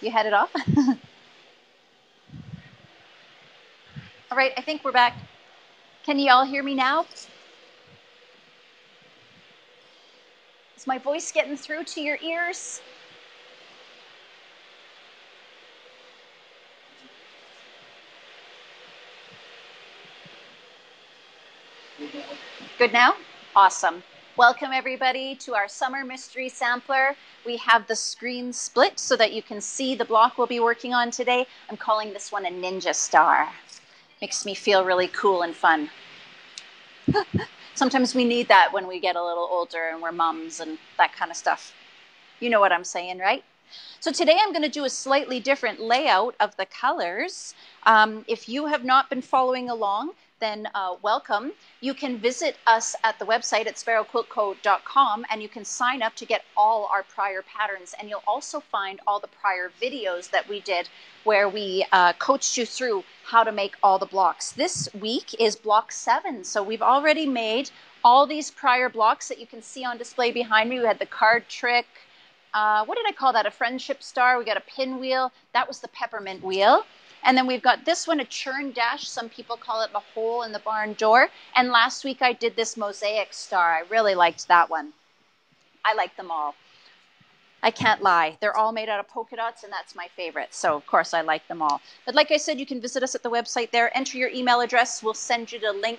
You headed off? All right, I think we're back. Can you all hear me now? Is my voice getting through to your ears? Good now? Awesome. Welcome everybody to our summer mystery sampler. We have the screen split so that you can see the block we'll be working on today. I'm calling this one a ninja star. Makes me feel really cool and fun. Sometimes we need that when we get a little older and we're mums and that kind of stuff. You know what I'm saying, right? So today I'm going to do a slightly different layout of the colors. If you have not been following along, then welcome. You can visit us at the website at sparrowquiltco.com and you can sign up to get all our prior patterns. And you'll also find all the prior videos that we did where we coached you through how to make all the blocks. This week is block 7. So we've already made all these prior blocks that you can see on display behind me. We had the card trick. What did I call that? A friendship star. We got a pinwheel. That was the peppermint wheel. And then we've got this one, a churn dash. Some people call it the hole in the barn door. And last week I did this mosaic star. I really liked that one. I like them all. I can't lie. They're all made out of polka dots, and that's my favorite. So, of course, I like them all. But like I said, you can visit us at the website there. Enter your email address. We'll send you the link,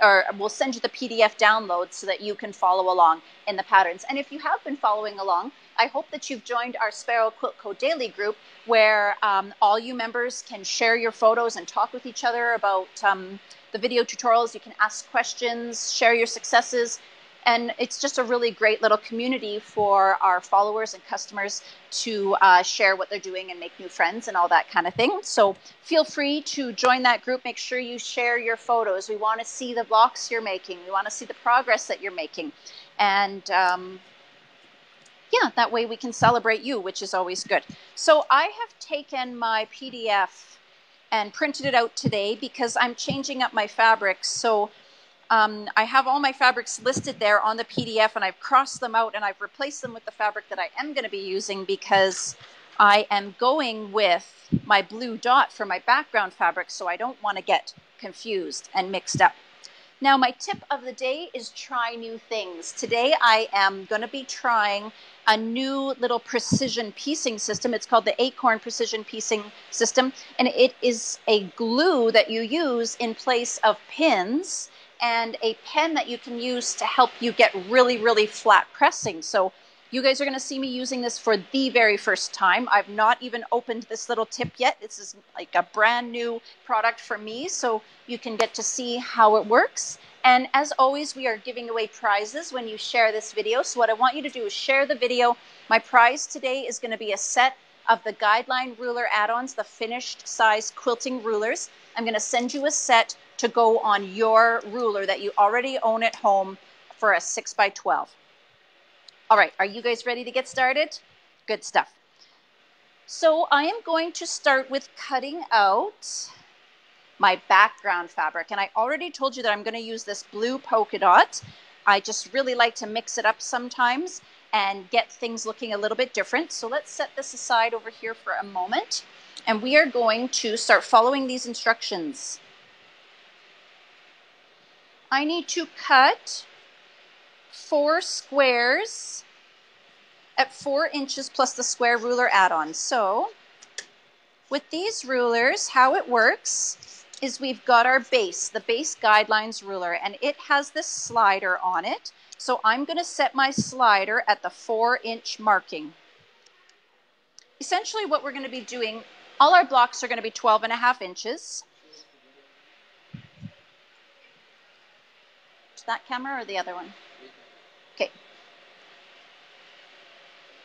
or we'll send you the PDF download so that you can follow along in the patterns. And if you have been following along, I hope that you've joined our Sparrow Quilt Co daily group where all you members can share your photos and talk with each other about the video tutorials. You can ask questions, share your successes. And it's just a really great little community for our followers and customers to share what they're doing and make new friends and all that kind of thing. So feel free to join that group. Make sure you share your photos. We want to see the blocks you're making. We want to see the progress that you're making. And yeah, that way we can celebrate you, which is always good. So I have taken my PDF and printed it out today because I'm changing up my fabrics. So I have all my fabrics listed there on the PDF and I've crossed them out and I've replaced them with the fabric that I am going to be using because I am going with my blue dot for my background fabric, so I don't want to get confused and mixed up. Now, my tip of the day is try new things. Today, I am going to be trying a new little precision piecing system. It's called the Acorn Precision Piecing System, and it is a glue that you use in place of pins and a pen that you can use to help you get really, really flat pressing. So you guys are going to see me using this for the very first time. I've not even opened this little tip yet. This is like a brand new product for me, so you can get to see how it works. And as always, we are giving away prizes when you share this video. So what I want you to do is share the video. My prize today is going to be a set of the guideline ruler add-ons, the finished size quilting rulers. I'm going to send you a set to go on your ruler that you already own at home for a 6x12. All right, are you guys ready to get started? Good stuff. So I am going to start with cutting out my background fabric. And I already told you that I'm going to use this blue polka dot. I just really like to mix it up sometimes and get things looking a little bit different. So let's set this aside over here for a moment. And we are going to start following these instructions. I need to cut 4 squares at 4 inches plus the square ruler add-on. So with these rulers, how it works is we've got our base, the base guidelines ruler, and it has this slider on it. So I'm going to set my slider at the 4-inch marking. Essentially what we're going to be doing, all our blocks are going to be 12.5 inches. Is that camera or the other one? Okay.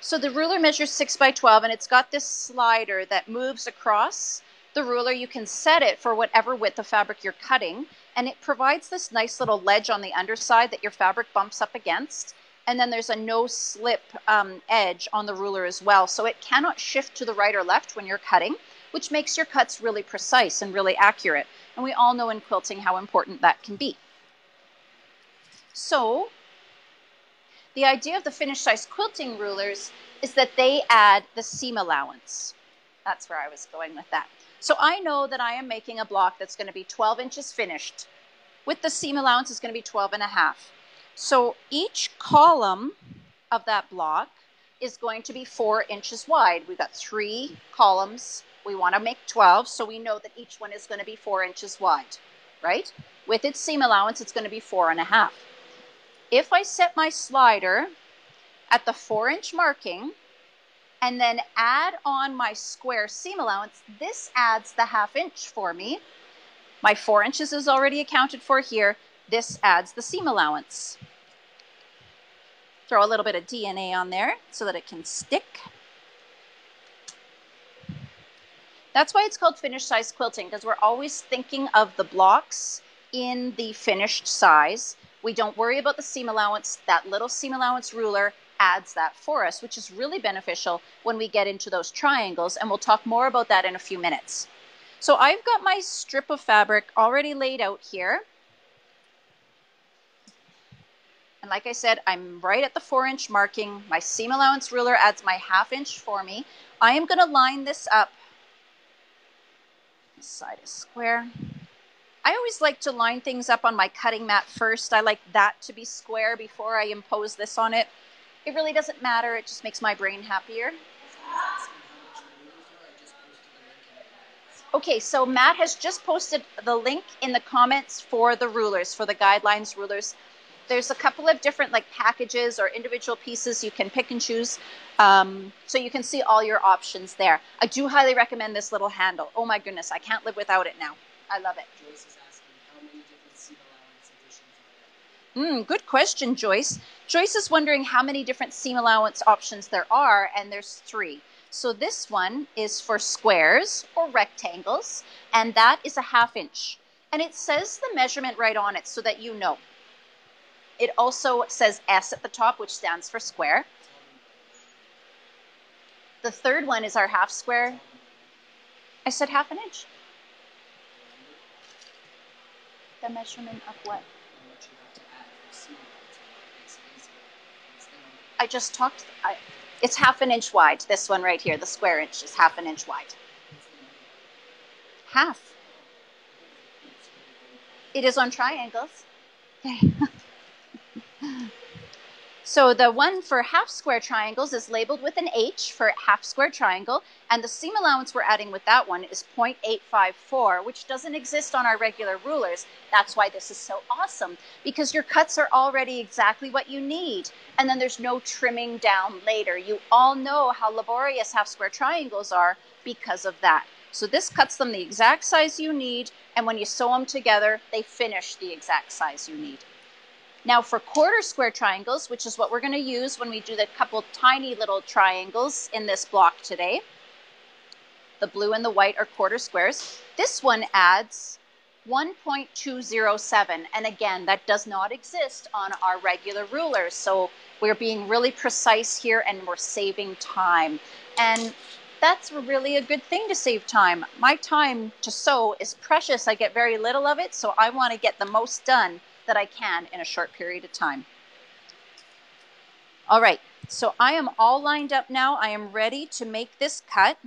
So the ruler measures 6x12 and it's got this slider that moves across the ruler. You can set it for whatever width of fabric you're cutting, and it provides this nice little ledge on the underside that your fabric bumps up against. And then there's a no slip edge on the ruler as well. So it cannot shift to the right or left when you're cutting, which makes your cuts really precise and really accurate. And we all know in quilting how important that can be. So the idea of the finished size quilting rulers is that they add the seam allowance. That's where I was going with that. So I know that I am making a block that's going to be 12 inches finished. With the seam allowance, it's going to be 12.5. So each column of that block is going to be 4 inches wide. We've got 3 columns. We want to make 12, so we know that each one is going to be 4 inches wide, right? With its seam allowance, it's going to be 4.5. If I set my slider at the 4-inch marking and then add on my square seam allowance, this adds the 1/2 inch for me. My 4 inches is already accounted for here. This adds the seam allowance. Throw a little bit of DNA on there so that it can stick. That's why it's called finished size quilting, because we're always thinking of the blocks in the finished size. We don't worry about the seam allowance. That little seam allowance ruler adds that for us, which is really beneficial when we get into those triangles, and we'll talk more about that in a few minutes. So I've got my strip of fabric already laid out here. And like I said, I'm right at the 4-inch marking. My seam allowance ruler adds my 1/2 inch for me. I am going to line this up. This side is square. I always like to line things up on my cutting mat first. I like that to be square before I impose this on it. It really doesn't matter. It just makes my brain happier. Okay, so Matt has just posted the link in the comments for the rulers, for the guidelines rulers. There's a couple of different like packages or individual pieces you can pick and choose. So you can see all your options there. I do highly recommend this little handle. Oh my goodness, I can't live without it now. I love it. Joyce is asking, how many different seam allowance additions are there? Good question, Joyce. Joyce is wondering how many different seam allowance options there are, and there's 3. So this one is for squares or rectangles, and that is a 1/2 inch. And it says the measurement right on it so that you know. It also says S at the top, which stands for square. The third one is our 1/2 square. I said 1/2 inch. The measurement of what? I just talked. It's 1/2 inch wide. This one right here, the square inch, is 1/2 inch wide. Half. It is on triangles. Okay. So the one for 1/2 square triangles is labeled with an H for 1/2 square triangle, and the seam allowance we're adding with that one is 0.854, which doesn't exist on our regular rulers. That's why this is so awesome, because your cuts are already exactly what you need, and then there's no trimming down later. You all know how laborious 1/2 square triangles are because of that. So this cuts them the exact size you need, and when you sew them together, they finish the exact size you need. Now for 1/4 square triangles, which is what we're going to use when we do the couple tiny little triangles in this block today, the blue and the white are 1/4 squares. This one adds 1.207, and again, that does not exist on our regular rulers, so we're being really precise here and we're saving time. And that's really a good thing to save time. My time to sew is precious. I get very little of it, so I want to get the most done that I can in a short period of time. All right, so I am all lined up now. I am ready to make this cut.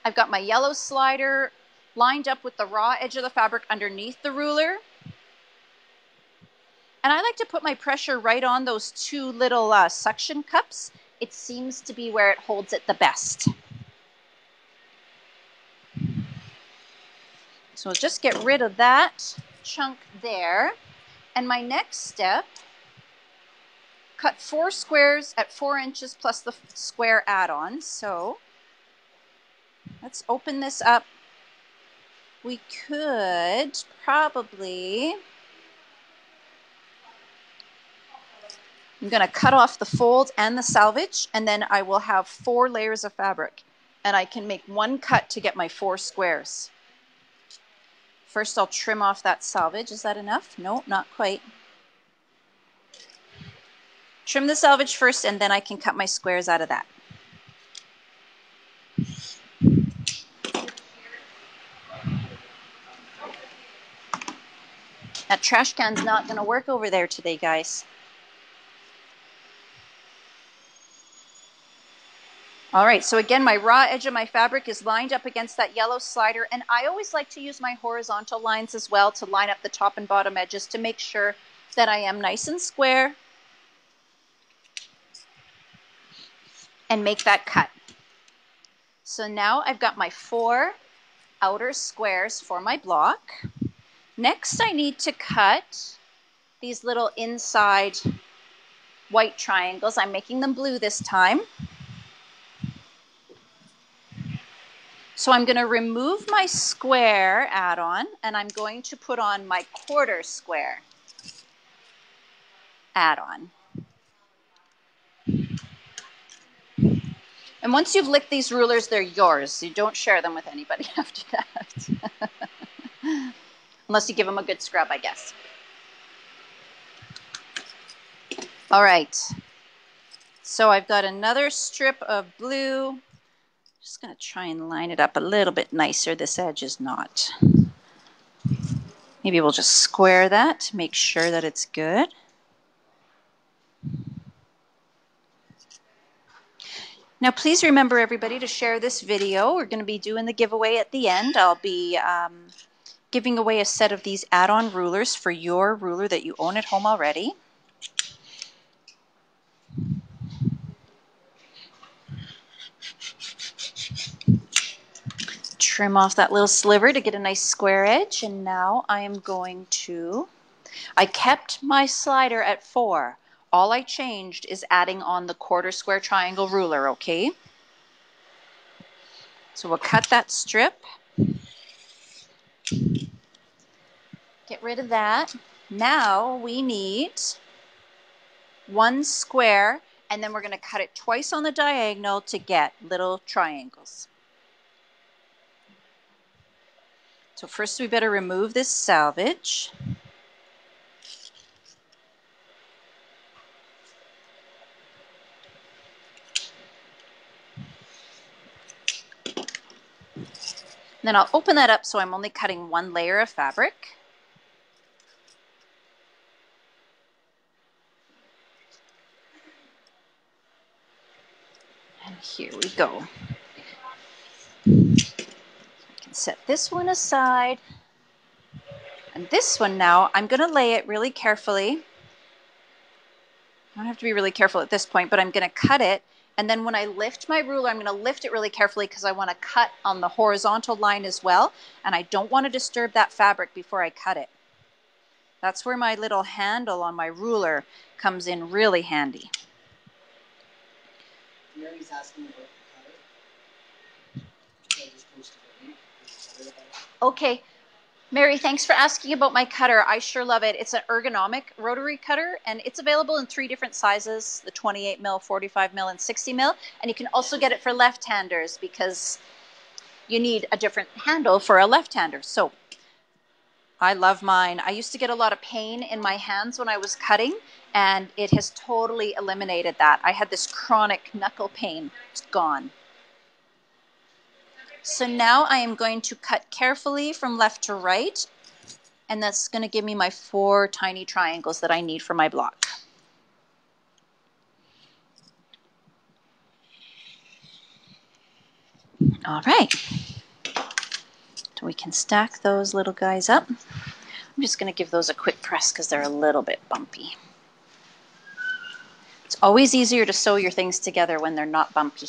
I've got my yellow slider lined up with the raw edge of the fabric underneath the ruler. And I like to put my pressure right on those 2 little suction cups. It seems to be where it holds it the best. So we'll just get rid of that chunk there. And my next step, cut 4 squares at 4 inches plus the square add-on. So let's open this up. We could probably, I'm going to cut off the fold and the selvage, and then I will have 4 layers of fabric. And I can make 1 cut to get my 4 squares. First, I'll trim off that selvage. Is that enough? No, not quite. Trim the selvage first, and then I can cut my squares out of that. That trash can's not going to work over there today, guys. All right, so again, my raw edge of my fabric is lined up against that yellow slider, and I always like to use my horizontal lines as well to line up the top and bottom edges to make sure that I am nice and square and make that cut. So now I've got my 4 outer squares for my block. Next, I need to cut these little inside white triangles. I'm making them blue this time. So I'm going to remove my square add-on, and I'm going to put on my quarter square add-on. And once you've licked these rulers, they're yours. You don't share them with anybody after that. Unless you give them a good scrub, I guess. All right. So I've got another strip of blue. Just going to try and line it up a little bit nicer. This edge is not. Maybe we'll just square that, make sure that it's good. Now, please remember, everybody, to share this video. We're going to be doing the giveaway at the end. I'll be giving away a set of these add-on rulers for your ruler that you own at home already. Trim off that little sliver to get a nice square edge. And now I am going to, I kept my slider at 4. All I changed is adding on the quarter square triangle ruler, okay? So we'll cut that strip. Get rid of that. Now we need 1 square, and then we're going to cut it twice on the diagonal to get little triangles. So first we better remove this salvage. Then I'll open that up so I'm only cutting 1 layer of fabric. And here we go. I can set this one aside. And this one now, I'm going to lay it really carefully. I don't have to be really careful at this point, but I'm going to cut it. And then when I lift my ruler, I'm going to lift it really carefully because I want to cut on the horizontal line as well. And I don't want to disturb that fabric before I cut it. That's where my little handle on my ruler comes in really handy. Mary's asking about the cutter. So I just posted a link. Okay. Mary, thanks for asking about my cutter. I sure love it. It's an ergonomic rotary cutter, and it's available in 3 different sizes, the 28 mil, 45 mil, and 60 mil. And you can also get it for left-handers because you need a different handle for a left-hander. So I love mine. I used to get a lot of pain in my hands when I was cutting, and it has totally eliminated that. I had this chronic knuckle pain. It's gone. So now I am going to cut carefully from left to right, and that's going to give me my 4 tiny triangles that I need for my block. All right. So we can stack those little guys up. I'm just going to give those a quick press because they're a little bit bumpy. It's always easier to sew your things together when they're not bumpy.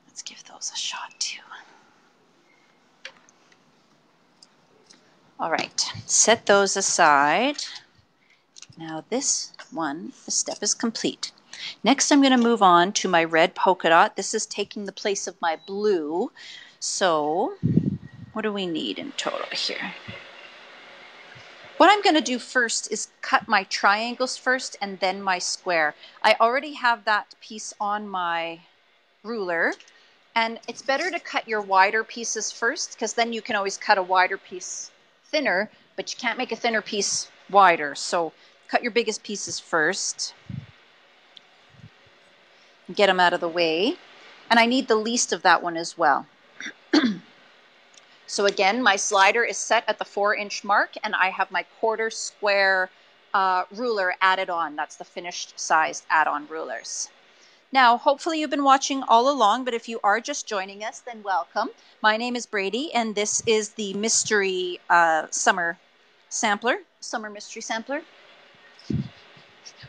Let's give those a shot too. All right, set those aside. Now this step is complete. Next, I'm going to move on to my red polka dot. This is taking the place of my blue. So what do we need in total here? What I'm going to do first is cut my triangles first and then my square. I already have that piece on my ruler, and it's better to cut your wider pieces first because then you can always cut a wider piece thinner, but you can't make a thinner piece wider. So cut your biggest pieces first. Get them out of the way. And I need the least of that one as well. So again, my slider is set at the 4-inch mark, and I have my quarter square ruler added on. That's the finished sized add-on rulers. Now, hopefully you've been watching all along, but if you are just joining us, then welcome. My name is Bradie, and this is the mystery summer sampler, summer mystery sampler,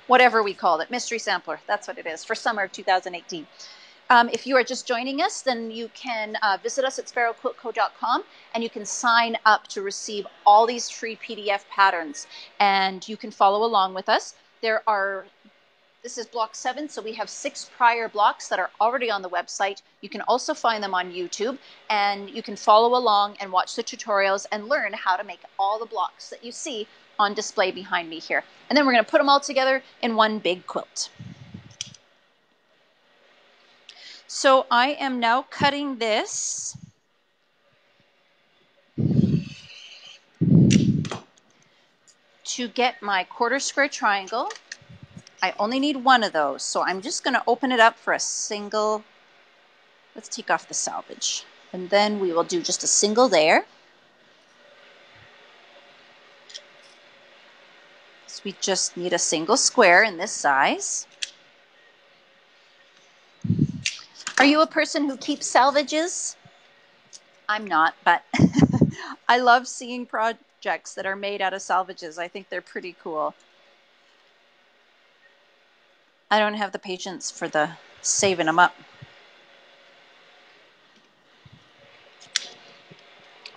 whatever we call it, mystery sampler. That's what it is for summer of 2018. If you are just joining us, then you can visit us at sparrowquiltco.com, and you can sign up to receive all these free PDF patterns, and you can follow along with us. This is block 7, so we have 6 prior blocks that are already on the website. You can also find them on YouTube, and you can follow along and watch the tutorials and learn how to make all the blocks that you see on display behind me here. And then we're going to put them all together in one big quilt. So I am now cutting this to get my quarter square triangle. I only need one of those, so I'm just going to open it up for a single. Let's take off the salvage, and then we will do just a single there. So we just need a single square in this size. Are you a person who keeps salvages? I'm not, but I love seeing projects that are made out of salvages. I think they're pretty cool. I don't have the patience for the saving them up.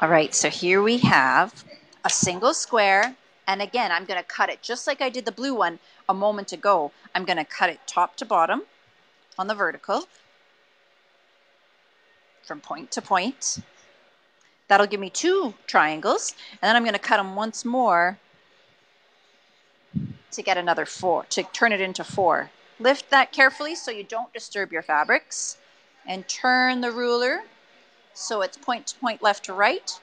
All right, so here we have a single square. And again, I'm going to cut it just like I did the blue one a moment ago. I'm going to cut it top to bottom on the vertical from point to point. That'll give me 2 triangles. And then I'm going to cut them once more to get another 4, to turn it into 4. Lift that carefully so you don't disturb your fabrics, and turn the ruler so it's point to point, left to right.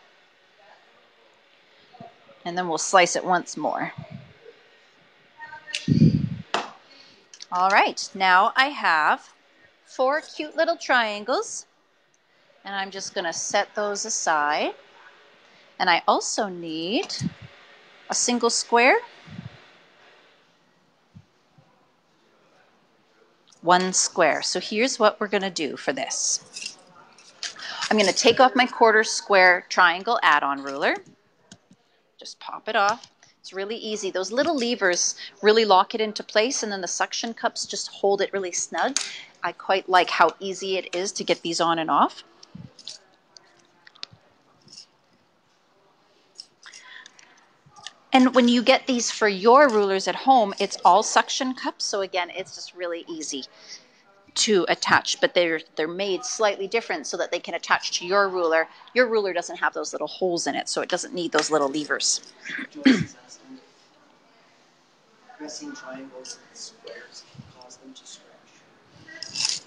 And then we'll slice it once more. All right, now I have 4 cute little triangles, and I'm just going to set those aside. And I also need a single square, 1 square. So here's what we're going to do for this. I'm going to take off my quarter square triangle add-on ruler. Just pop it off. It's really easy. Those little levers really lock it into place, and then the suction cups just hold it really snug. I quite like how easy it is to get these on and off. And when you get these for your rulers at home, it's all suction cups. So again, it's just really easy to attach, but they're made slightly different so that they can attach to your ruler. Your ruler doesn't have those little holes in it, so it doesn't need those little levers. Pressing triangles and squares can cause them to stretch.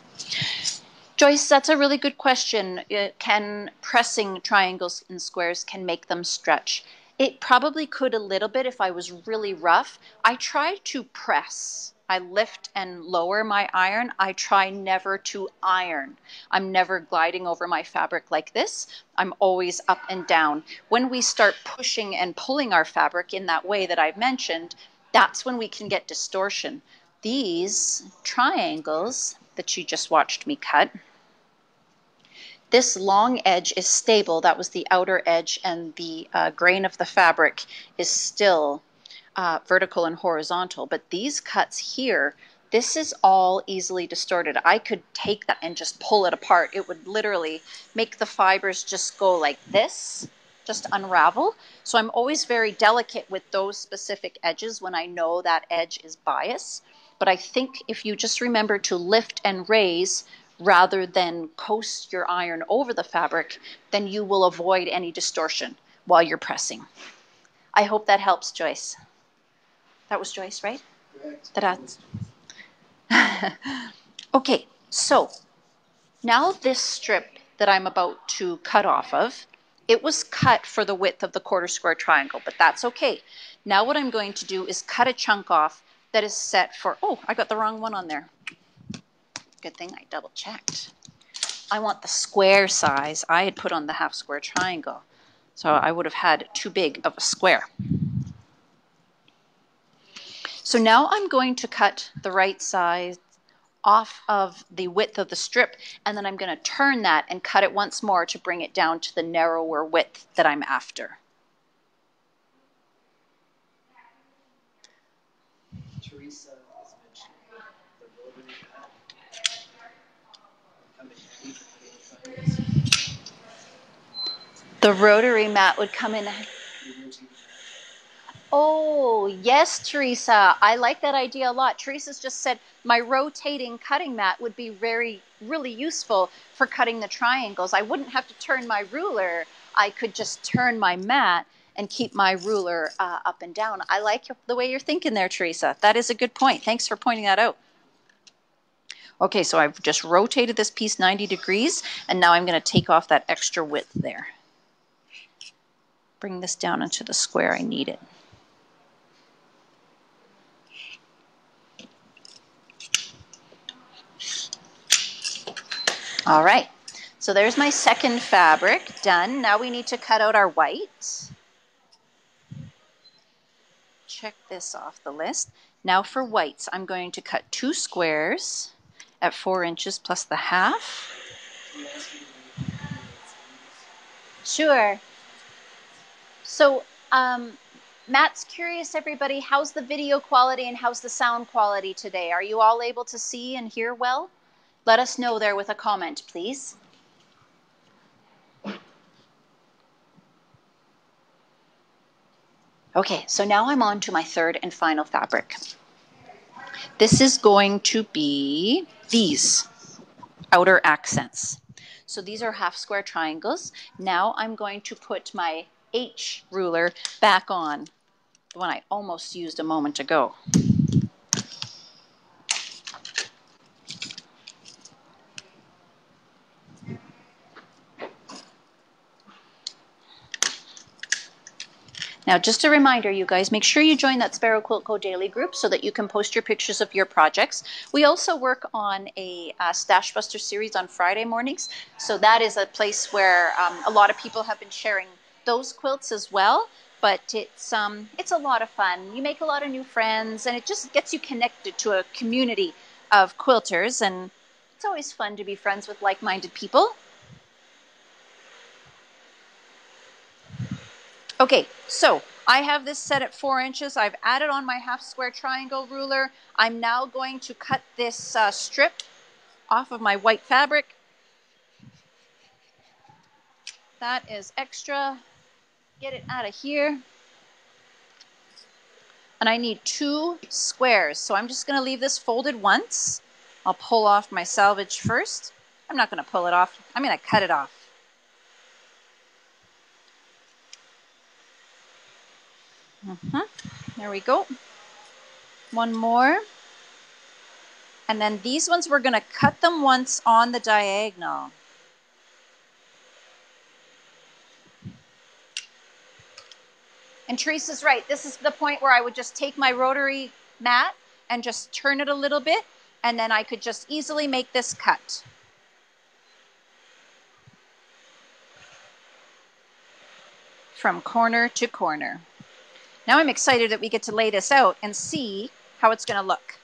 Joyce, that's a really good question. Can pressing triangles and squares can make them stretch? It probably could a little bit if I was really rough. I try to press. I lift and lower my iron. I try never to iron. I'm never gliding over my fabric like this. I'm always up and down. When we start pushing and pulling our fabric in that way that I've mentioned, that's when we can get distortion. These triangles that you just watched me cut, this long edge is stable. That was the outer edge, and the grain of the fabric is still vertical and horizontal. But these cuts here, this is all easily distorted. I could take that and just pull it apart. It would literally make the fibers just go like this, just unravel. So I'm always very delicate with those specific edges when I know that edge is bias. But I think if you just remember to lift and raise rather than coast your iron over the fabric, then you will avoid any distortion while you're pressing. I hope that helps, Joyce. That was Joyce, right? Correct. Okay, so now this strip that I'm about to cut off of, it was cut for the width of the quarter square triangle, but that's okay. Now what I'm going to do is cut a chunk off that is set for, oh, I got the wrong one on there. Good thing I double checked. I want the square size. I had put on the half square triangle, so I would have had too big of a square. So now I'm going to cut the right side off of the width of the strip, and then I'm going to turn that and cut it once more to bring it down to the narrower width that I'm after. Teresa was mentioning the rotary mat. Come in handy for cutting triangles. The rotary mat would come in. The rotating mat. Oh, yes, Teresa. I like that idea a lot. Teresa's just said my rotating cutting mat would be really useful for cutting the triangles. I wouldn't have to turn my ruler. I could just turn my mat and keep my ruler up and down. I like the way you're thinking there, Teresa. That is a good point. Thanks for pointing that out. Okay, so I've just rotated this piece 90 degrees, and now I'm going to take off that extra width there. Bring this down into the square I need it. All right, so there's my second fabric done. Now we need to cut out our white. Check this off the list. Now for whites, I'm going to cut 2 squares at 4 inches plus the half. Sure. So Matt's curious, everybody, how's the video quality and how's the sound quality today? Are you all able to see and hear well? Let us know there with a comment, please. Okay, so now I'm on to my third and final fabric. This is going to be these outer accents. So these are half square triangles. Now I'm going to put my H ruler back on, the one I almost used a moment ago. Now, just a reminder, you guys, make sure you join that Sparrow Quilt Co. daily group so that you can post your pictures of your projects. We also work on a Stash Buster series on Friday mornings. So that is a place where a lot of people have been sharing those quilts as well. But it's a lot of fun. You make a lot of new friends, and it just gets you connected to a community of quilters. And it's always fun to be friends with like-minded people. Okay, so I have this set at 4 inches. I've added on my half square triangle ruler. I'm now going to cut this strip off of my white fabric. That is extra. Get it out of here. And I need 2 squares. So I'm just going to leave this folded once. I'll pull off my selvage first. I'm not going to pull it off. I'm going to cut it off. There we go. One more. And then these ones, we're going to cut them once on the diagonal. And Teresa's right. This is the point where I would just take my rotary mat and just turn it a little bit, and then I could just easily make this cut. From corner to corner. Now I'm excited that we get to lay this out and see how it's going to look.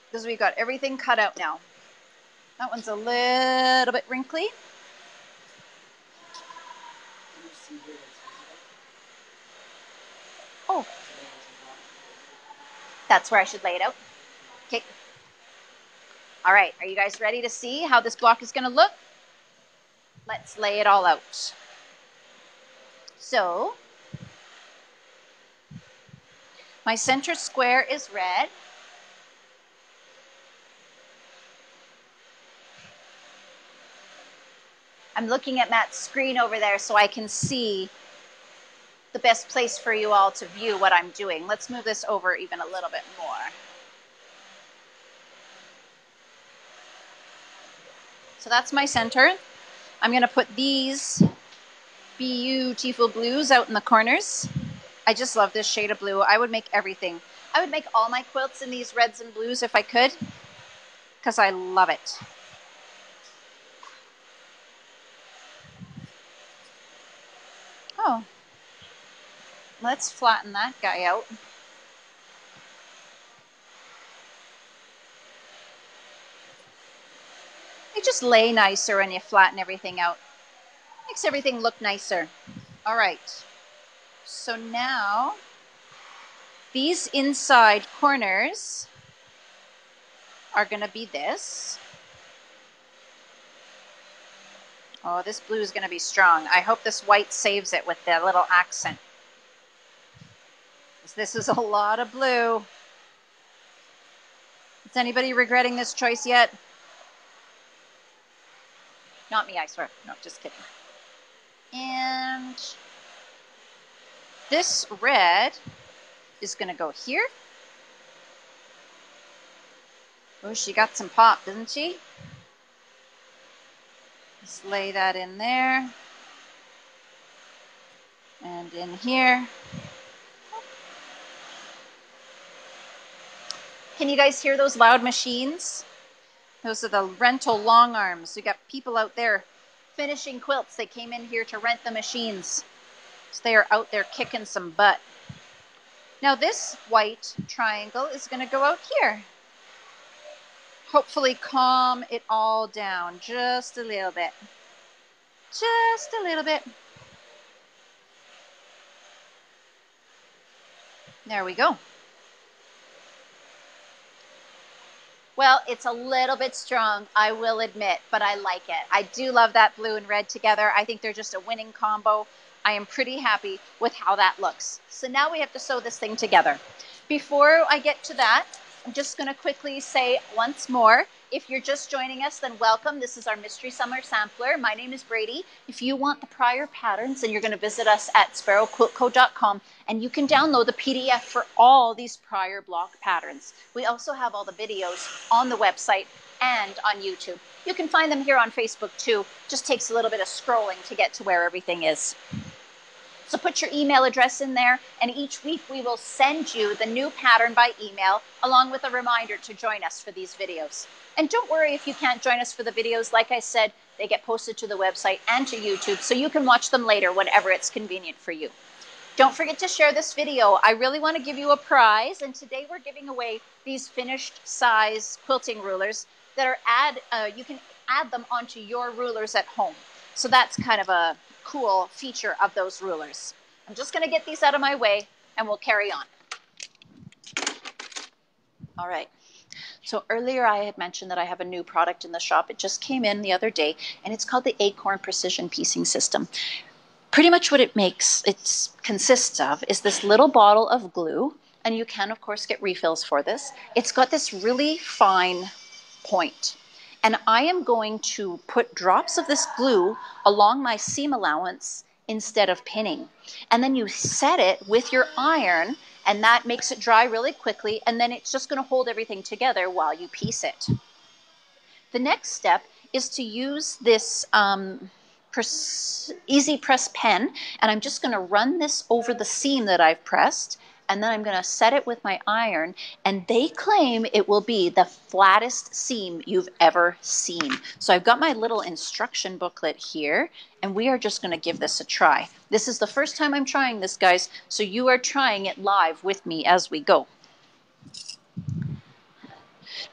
Because we've got everything cut out now. That one's a little bit wrinkly. Oh, that's where I should lay it out. Okay. All right, are you guys ready to see how this block is going to look? Let's lay it all out. So, my center square is red. I'm looking at Matt's screen over there so I can see the best place for you all to view what I'm doing. Let's move this over even a little bit more. So that's my center. I'm going to put these beautiful blues out in the corners. I just love this shade of blue. I would make everything. I would make all my quilts in these reds and blues if I could, because I love it. Oh, let's flatten that guy out. just lay nicer and you flatten everything out. Makes everything look nicer. All right. So now these inside corners are going to be this. Oh, this blue is going to be strong. I hope this white saves it with the little accent. This is a lot of blue. Is anybody regretting this choice yet? Not me, I swear. No, just kidding. And this red is going to go here. Oh, she got some pop, didn't she? Just lay that in there. And in here. Can you guys hear those loud machines? Those are the rental long arms. We got people out there finishing quilts. They came in here to rent the machines. So they are out there kicking some butt. Now this white triangle is going to go out here. Hopefully calm it all down just a little bit. Just a little bit. There we go. Well, it's a little bit strong, I will admit, but I like it. I do love that blue and red together. I think they're just a winning combo. I am pretty happy with how that looks. So now we have to sew this thing together. Before I get to that, I'm just going to quickly say once more, if you're just joining us, then welcome. This is our Mystery Summer Sampler. My name is Bradie. If you want the prior patterns, then you're going to visit us at sparrowquiltco.com, and you can download the PDF for all these prior block patterns. We also have all the videos on the website and on YouTube. You can find them here on Facebook too. Just takes a little bit of scrolling to get to where everything is. So put your email address in there, and each week we will send you the new pattern by email, along with a reminder to join us for these videos. And don't worry if you can't join us for the videos. Like I said, they get posted to the website and to YouTube, so you can watch them later whenever it's convenient for you. Don't forget to share this video. I really want to give you a prize, and today we're giving away these finished size quilting rulers that are you can add them onto your rulers at home. So that's kind of a cool feature of those rulers. I'm just going to get these out of my way and we'll carry on. All right. So earlier I had mentioned that I have a new product in the shop. It just came in the other day, and it's called the Acorn Precision Piecing System. Pretty much what it consists of is this little bottle of glue, and you can of course get refills for this. It's got this really fine point. And I am going to put drops of this glue along my seam allowance instead of pinning. And then you set it with your iron, and that makes it dry really quickly, and then it's just going to hold everything together while you piece it. The next step is to use this Easy Press pen, and I'm just going to run this over the seam that I've pressed, and then I'm going to set it with my iron, and they claim it will be the flattest seam you've ever seen. So I've got my little instruction booklet here, and we are just going to give this a try. This is the first time I'm trying this, guys, so you are trying it live with me as we go.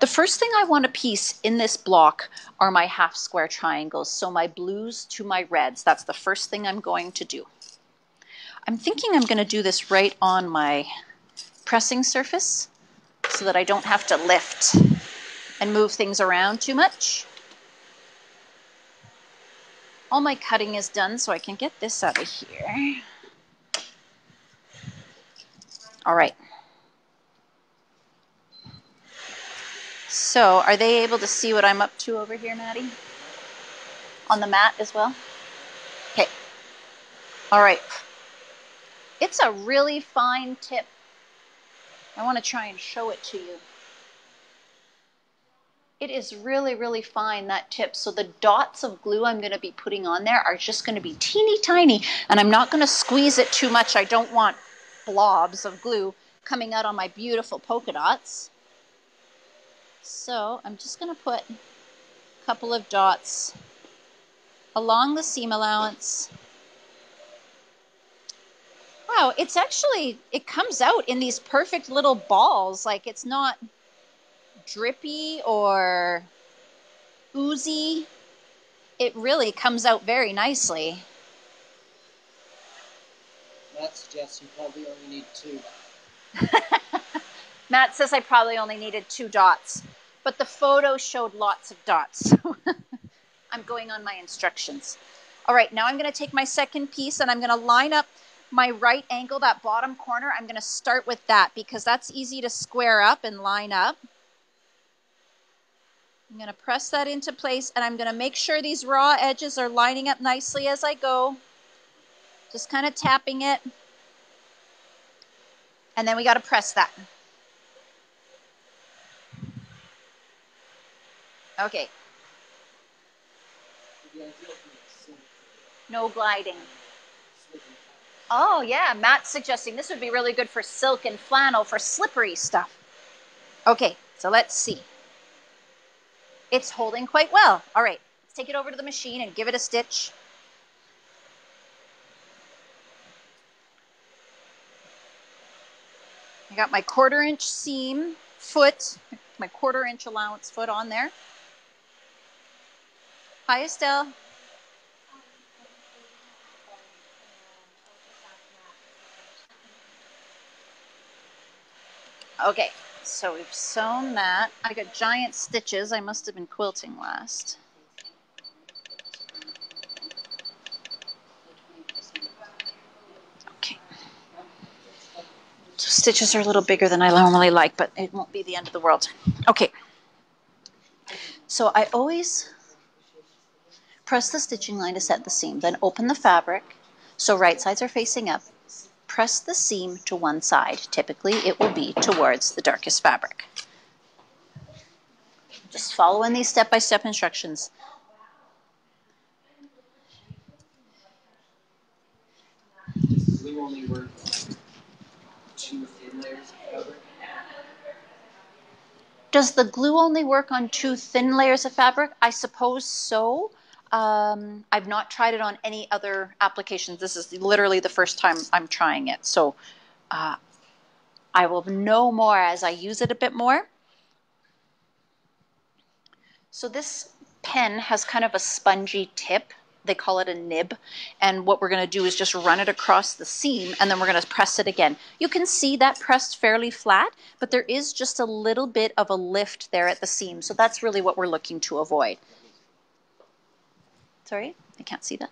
The first thing I want to piece in this block are my half square triangles, so my blues to my reds. That's the first thing I'm going to do. I'm thinking I'm going to do this right on my pressing surface so that I don't have to lift and move things around too much. All my cutting is done, so I can get this out of here. All right. So are they able to see what I'm up to over here, Maddie? On the mat as well? Okay. All right. It's a really fine tip. I want to try and show it to you. It is really, really fine, that tip. So the dots of glue I'm going to be putting on there are just going to be teeny tiny, and I'm not going to squeeze it too much. I don't want blobs of glue coming out on my beautiful polka dots. So I'm just going to put a couple of dots along the seam allowance. Wow, it's actually, it comes out in these perfect little balls. Like, it's not drippy or oozy. It really comes out very nicely. Matt suggests you probably only need 2. Matt says I probably only needed 2 dots, but the photo showed lots of dots. I'm going on my instructions. All right, now I'm going to take my second piece and I'm going to line up my right angle, that bottom corner. I'm going to start with that because that's easy to square up and line up. I'm going to press that into place and I'm going to make sure these raw edges are lining up nicely as I go. Just kind of tapping it. And then we got to press that. Okay. No gliding. Oh, yeah. Matt's suggesting this would be really good for silk and flannel for slippery stuff. Okay, so let's see. It's holding quite well. All right, let's take it over to the machine and give it a stitch. I got my 1/4 inch seam foot, my 1/4 inch allowance foot on there. Hi, Estelle. Okay, so we've sewn that. I got giant stitches. I must have been quilting last. Okay. So stitches are a little bigger than I normally like, but it won't be the end of the world. Okay. So I always press the stitching line to set the seam, then open the fabric so right sides are facing up. Press the seam to one side. Typically, it will be towards the darkest fabric. Just following these step-by-step instructions. Does the glue only work on 2 thin layers of fabric? Does the glue only work on 2 thin layers of fabric? I suppose so. I've not tried it on any other applications. This is literally the first time I'm trying it. So I will know more as I use it a bit more. So this pen has kind of a spongy tip. They call it a nib. And what we're going to do is just run it across the seam and then we're going to press it again. You can see that pressed fairly flat, but there is just a little bit of a lift there at the seam. So that's really what we're looking to avoid. Sorry, I can't see that.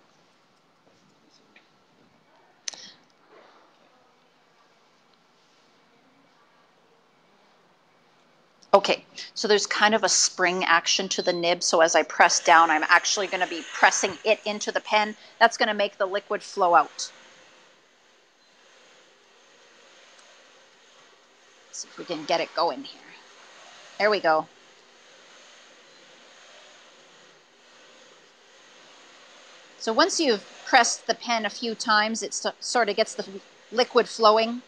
Okay, so there's kind of a spring action to the nib. So as I press down, I'm actually going to be pressing it into the pen. That's going to make the liquid flow out. Let's see if we can get it going here. There we go. So once you've pressed the pen a few times, it sort of gets the liquid flowing.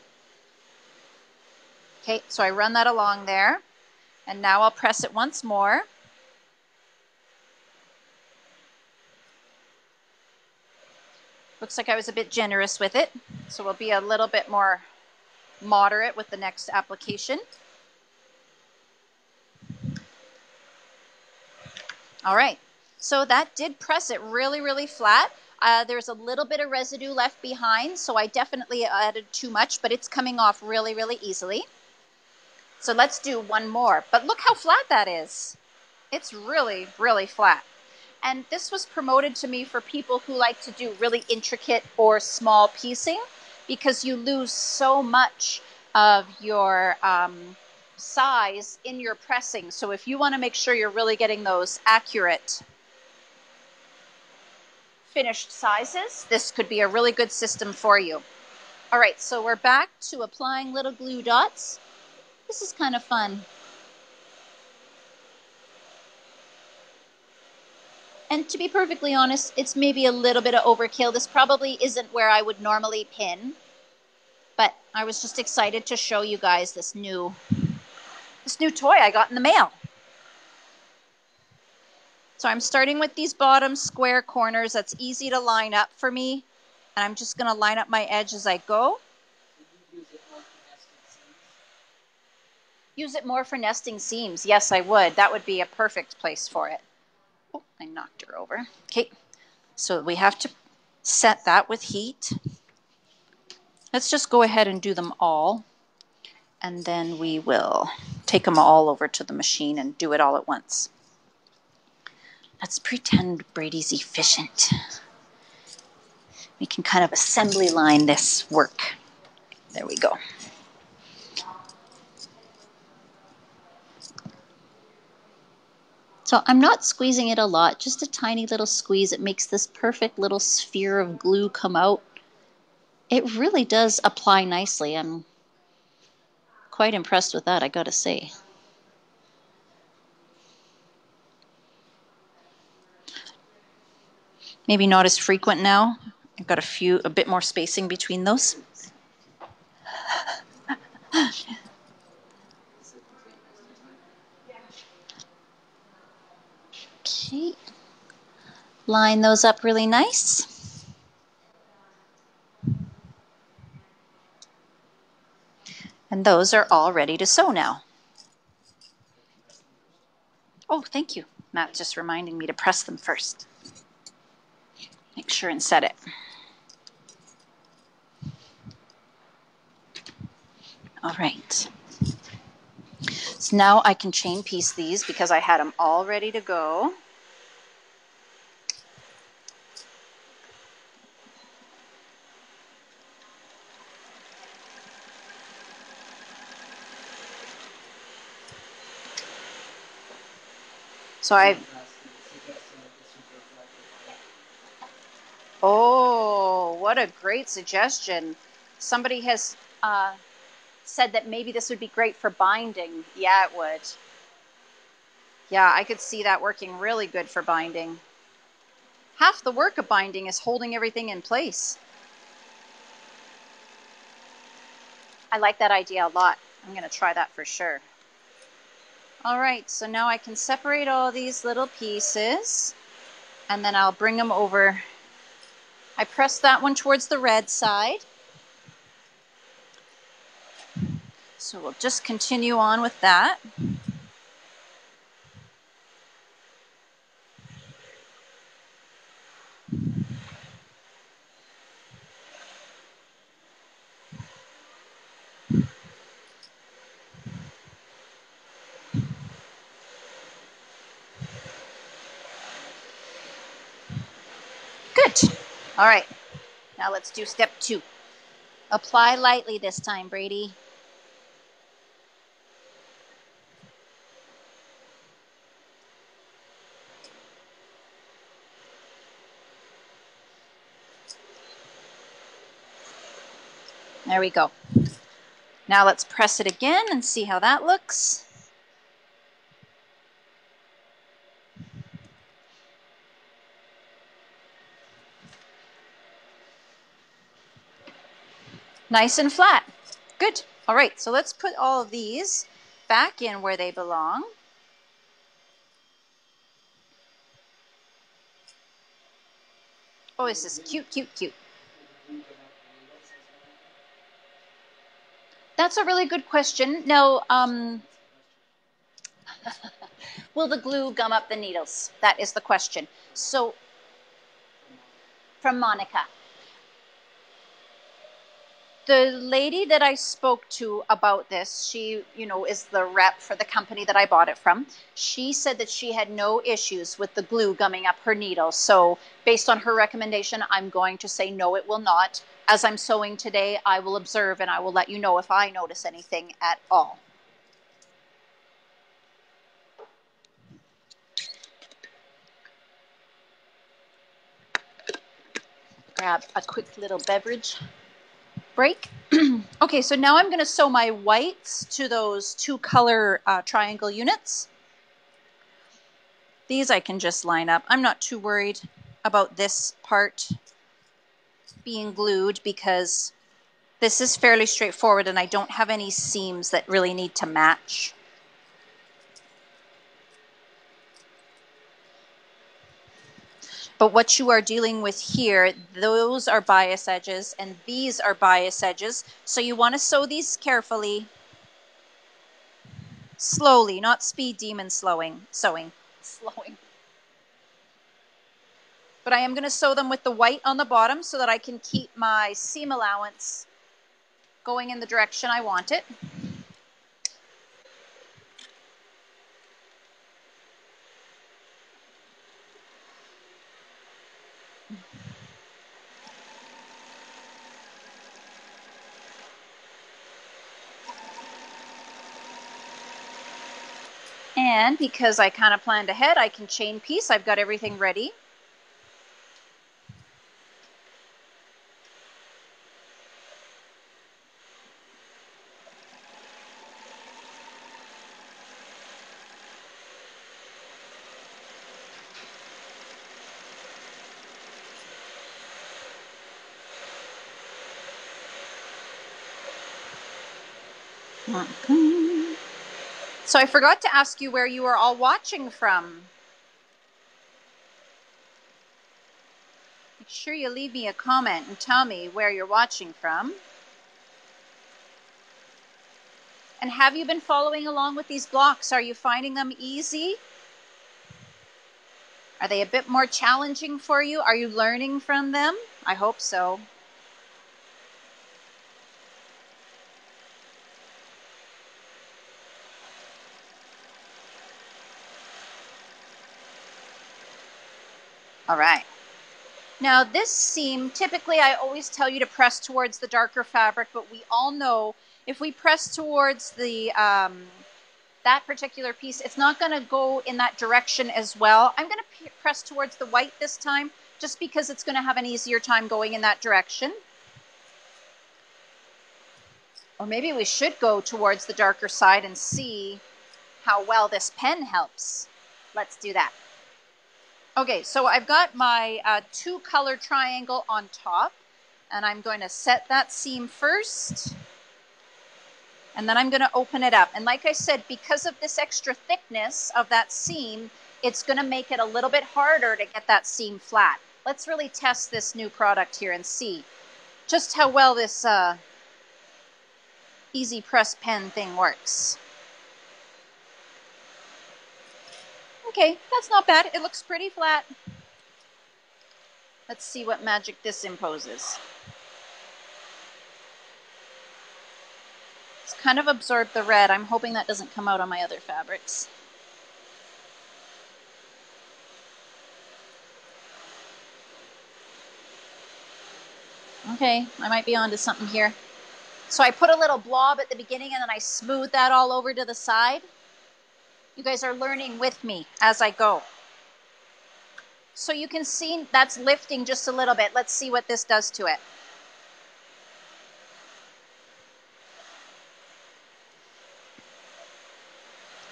Okay, so I run that along there. And now I'll press it once more. Looks like I was a bit generous with it. So we'll be a little bit more moderate with the next application. All right, so that did press it really, really flat. There's a little bit of residue left behind, so I definitely added too much, but it's coming off really, really easily. So let's do one more. But look how flat that is. It's really, really flat. And this was promoted to me for people who like to do really intricate or small piecing because you lose so much of your size in your pressing. So if you want to make sure you're really getting those accurate finished sizes, this could be a really good system for you. All right, so we're back to applying little glue dots. This is kind of fun. And to be perfectly honest, it's maybe a little bit of overkill. This probably isn't where I would normally pin, but I was just excited to show you guys this new toy I got in the mail. So I'm starting with these bottom square corners. That's easy to line up for me. And I'm just going to line up my edge as I go. Use it more for nesting seams. Yes, I would. That would be a perfect place for it. Oh, I knocked her over. Okay, so we have to set that with heat. Let's just go ahead and do them all, and then we will take them all over to the machine and do it all at once. Let's pretend Bradie's efficient. We can kind of assembly line this work. There we go. So I'm not squeezing it a lot, just a tiny little squeeze. It makes this perfect little sphere of glue come out. It really does apply nicely. I'm quite impressed with that, I gotta say. Maybe not as frequent now. I've got a bit more spacing between those. Okay. Line those up really nice. And those are all ready to sew now. Oh, thank you. Matt just reminding me to press them first. Make sure and set it. All right. So now I can chain piece these because I had them all ready to go. So oh, what a great suggestion. Somebody has said that maybe this would be great for binding. Yeah, it would. Yeah, I could see that working really good for binding. Half the work of binding is holding everything in place. I like that idea a lot. I'm going to try that for sure. All right, so now I can separate all these little pieces, and then I'll bring them over. I press that one towards the red side. So we'll just continue on with that. Good. All right, now let's do step 2. Apply lightly this time, Bradie. There we go. Now let's press it again and see how that looks. Nice and flat. Good. All right, so let's put all of these back in where they belong. Oh, this is cute, cute, cute. That's a really good question. Now, will the glue gum up the needles? That is the question. So, from Monica. The lady that I spoke to about this, she, is the rep for the company that I bought it from. She said that she had no issues with the glue gumming up her needles. So based on her recommendation, I'm going to say no, it will not. As I'm sewing today, I will observe and I will let you know if I notice anything at all. Grab a quick little beverage break. Okay, so now I'm going to sew my whites to those 2 color triangle units. These I can just line up. I'm not too worried about this part being glued because this is fairly straightforward and I don't have any seams that really need to match. But what you are dealing with here, those are bias edges and these are bias edges. So you want to sew these carefully, slowly, not speed demon sewing. Slowing. But I am going to sew them with the white on the bottom so that I can keep my seam allowance going in the direction I want it. And because I kind of planned ahead, I can chain piece. I've got everything ready. So I forgot to ask you where you are all watching from. Make sure you leave me a comment and tell me where you're watching from. And have you been following along with these blocks? Are you finding them easy? Are they a bit more challenging for you? Are you learning from them? I hope so. All right. Now this seam, typically I always tell you to press towards the darker fabric, but we all know if we press towards the that particular piece, it's not going to go in that direction as well. I'm going to press towards the white this time, just because it's going to have an easier time going in that direction. Or maybe we should go towards the darker side and see how well this pen helps. Let's do that. Okay, so I've got my 2-color triangle on top, and I'm going to set that seam first, and then I'm going to open it up. And like I said, because of this extra thickness of that seam, it's going to make it a little bit harder to get that seam flat. Let's really test this new product here and see just how well this easy press pen thing works. Okay, that's not bad. It looks pretty flat. Let's see what magic this imposes. It's kind of absorbed the red. I'm hoping that doesn't come out on my other fabrics. Okay, I might be onto something here. So I put a little blob at the beginning and then I smooth that all over to the side. You guys are learning with me as I go. So you can see that's lifting just a little bit. Let's see what this does to it.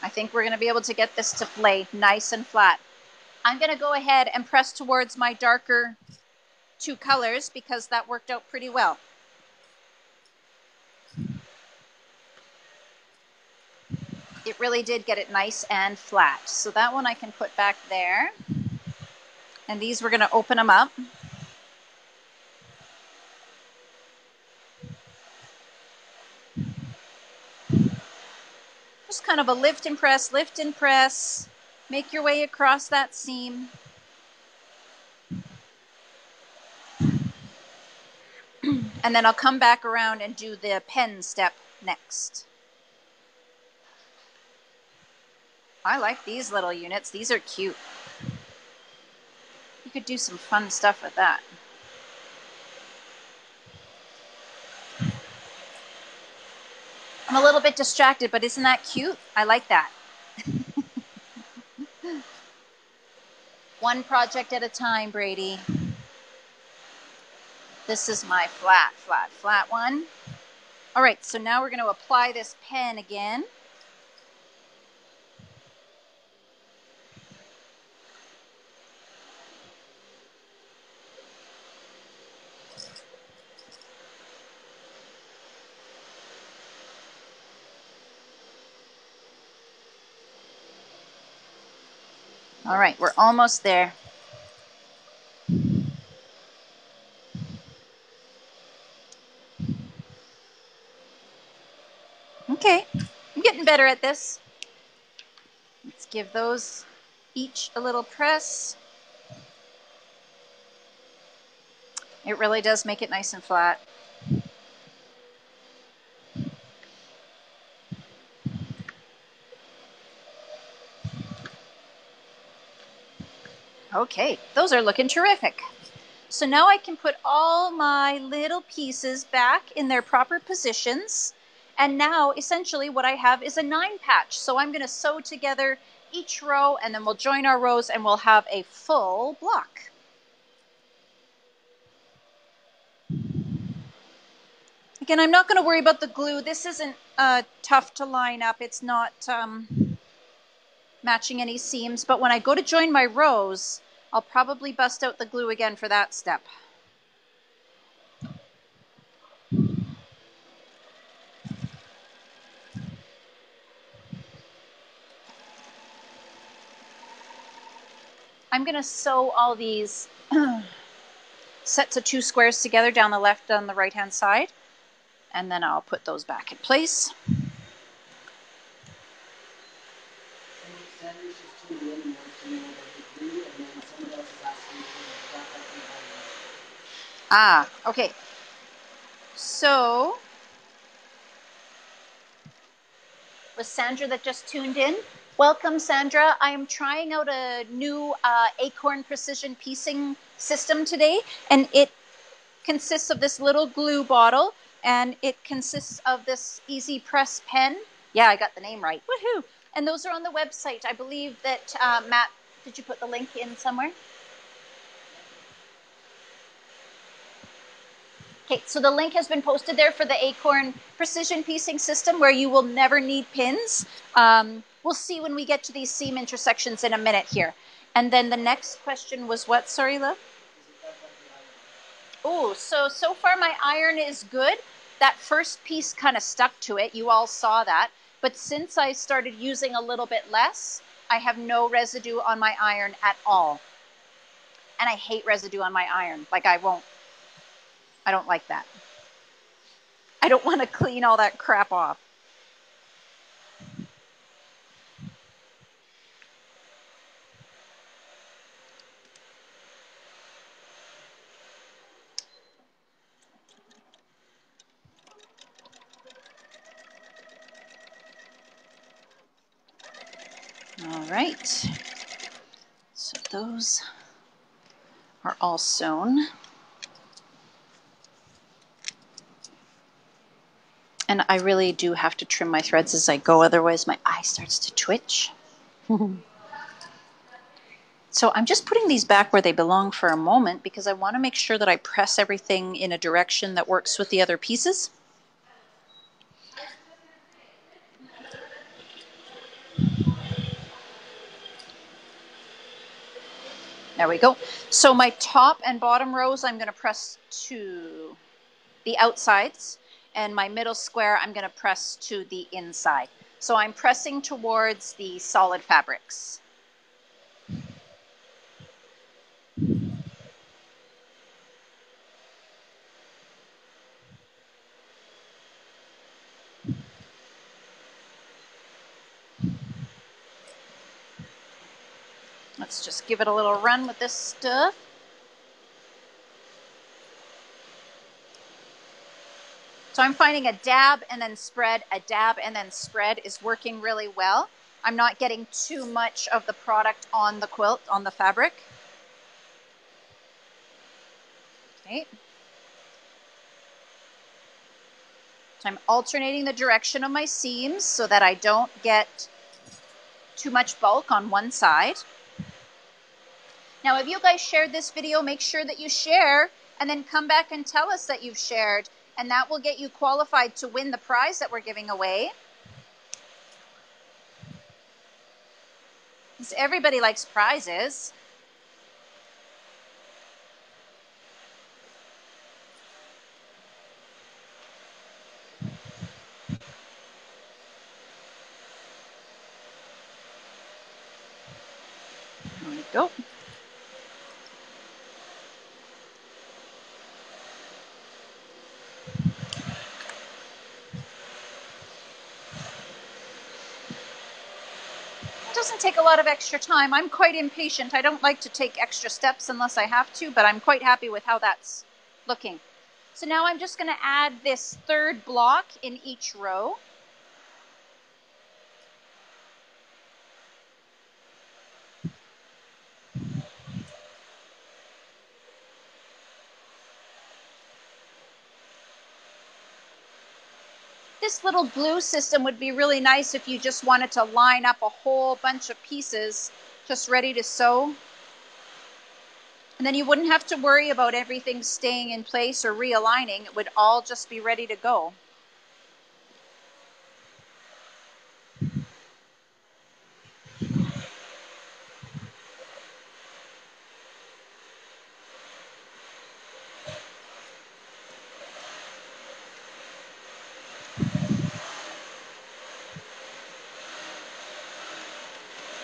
I think we're going to be able to get this to lay nice and flat. I'm going to go ahead and press towards my darker 2 colors because that worked out pretty well. It really did get it nice and flat. So that one I can put back there. And these we're going to open them up. Just kind of a lift and press, lift and press. Make your way across that seam. And then I'll come back around and do the pen step next. I like these little units. These are cute. You could do some fun stuff with that. I'm a little bit distracted, but isn't that cute? I like that. One project at a time, Bradie. This is my flat, flat, flat one. All right, so now we're going to apply this pen again. All right, we're almost there. Okay, I'm getting better at this. Let's give those each a little press. It really does make it nice and flat. Okay, those are looking terrific. So now I can put all my little pieces back in their proper positions. And now essentially what I have is a 9 patch. So I'm going to sew together each row and then we'll join our rows and we'll have a full block. Again, I'm not going to worry about the glue. This isn't tough to line up. It's not matching any seams. But when I go to join my rows, I'll probably bust out the glue again for that step. I'm going to sew all these sets of 2 squares together down the left and the right hand side. And then I'll put those back in place. Ah, okay. So, was Sandra that just tuned in? Welcome, Sandra. I am trying out a new Acorn precision piecing system today, and it consists of this little glue bottle, and it consists of this easy press pen. Yeah, I got the name right. Woohoo! And those are on the website. I believe that, Matt, did you put the link in somewhere? Okay, so the link has been posted there for the Acorn precision piecing system where you will never need pins. We'll see when we get to these seam intersections in a minute here. And then the next question was what? Sorry, love? Oh, so far my iron is good. That first piece kind of stuck to it. You all saw that. But since I started using a little bit less, I have no residue on my iron at all. And I hate residue on my iron. Like I don't like that. I don't want to clean all that crap off. All right. So those are all sewn. And I really do have to trim my threads as I go, otherwise my eye starts to twitch. So I'm just putting these back where they belong for a moment because I want to make sure that I press everything in a direction that works with the other pieces. There we go. So my top and bottom rows I'm going to press to the outsides, and my middle square I'm going to press to the inside. So I'm pressing towards the solid fabrics. Let's just give it a little run with this stuff. So I'm finding a dab and then spread, a dab and then spread is working really well. I'm not getting too much of the product on the quilt, on the fabric. Okay. So I'm alternating the direction of my seams so that I don't get too much bulk on one side. Now, if you guys shared this video, make sure that you share and then come back and tell us that you've shared, and that will get you qualified to win the prize that we're giving away. Because everybody likes prizes. There we go. It doesn't take a lot of extra time. I'm quite impatient. I don't like to take extra steps unless I have to, but I'm quite happy with how that's looking. So now I'm just going to add this third block in each row. This little glue system would be really nice if you just wanted to line up a whole bunch of pieces just ready to sew. And then you wouldn't have to worry about everything staying in place or realigning. It would all just be ready to go.